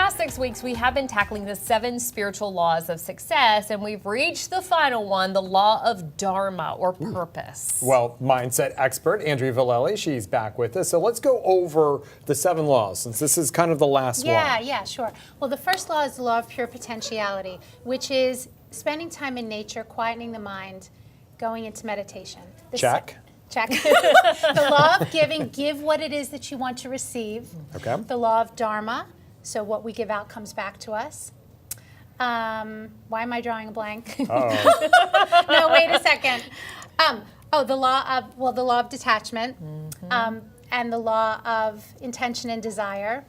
past 6 weeks, we have been tackling the 7 spiritual laws of success, and we've reached the final one, the law of Dharma, or purpose. Well, mindset expert Andrea Vallely, she's back with us. So let's go over the 7 laws, since this is kind of the last one. Yeah, sure. Well, the first law is the law of pure potentiality, which is spending time in nature, quietening the mind, going into meditation. Check. Check. The law of giving, give what it is that you want to receive. Okay. The law of Dharma, so what we give out comes back to us. Why am I drawing a blank? Uh-oh. No, wait a second. The law of detachment, and the law of intention and desire.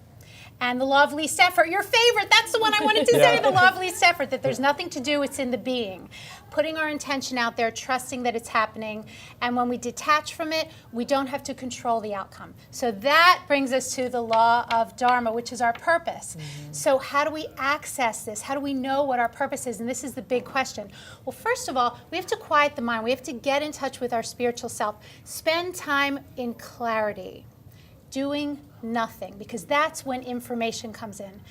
And the law of least effort, your favorite, that's the one I wanted to say, the law of least effort, that there's nothing to do, it's in the being. Putting our intention out there, trusting that it's happening, and when we detach from it, we don't have to control the outcome. So that brings us to the law of Dharma, which is our purpose. So how do we access this? How do we know what our purpose is? And this is the big question. Well, first of all, we have to quiet the mind. We have to get in touch with our spiritual self. Spend time in clarity, doing nothing, because that's when information comes in.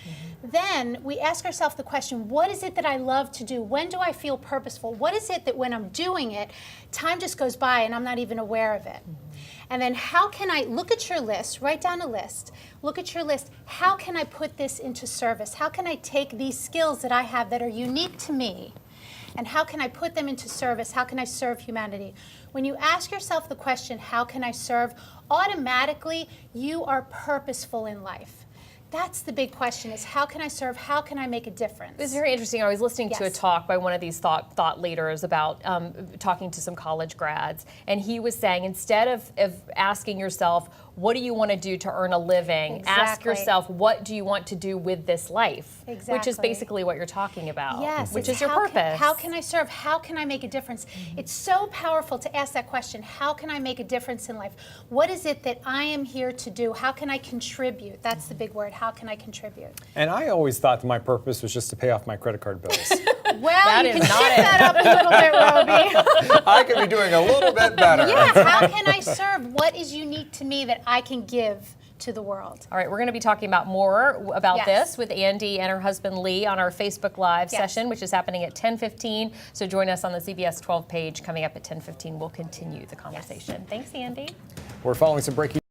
Then we ask ourselves the question, what is it that I love to do? When do I feel purposeful? What is it that when I'm doing it, time just goes by and I'm not even aware of it? And then how can I look at your list, write down a list, look at your list, how can I put this into service? How can I take these skills that I have that are unique to me, and how can I put them into service? How can I serve humanity? When you ask yourself the question, how can I serve? Automatically, you are purposeful in life. That's the big question, is how can I serve? How can I make a difference? It's very interesting. I was listening to a talk by one of these thought leaders about talking to some college grads, and he was saying, instead of asking yourself, what do you want to do to earn a living? Ask yourself, what do you want to do with this life? Which is basically what you're talking about. Yes. Which is your purpose. How can I serve? How can I make a difference? It's so powerful to ask that question. How can I make a difference in life? What is it that I am here to do? How can I contribute? That's the big word. How can I contribute? And I always thought that my purpose was just to pay off my credit card bills. Well, you can shift that up a little bit, Roby. I could be doing a little bit better. Yeah, how can I serve? What is unique to me that I can give to the world? All right, we're going to be talking about more about this with Andy and her husband Lee on our Facebook Live session, which is happening at 10:15. So join us on the CBS 12 page coming up at 10:15. We'll continue the conversation. Thanks, Andy. We're following some breaking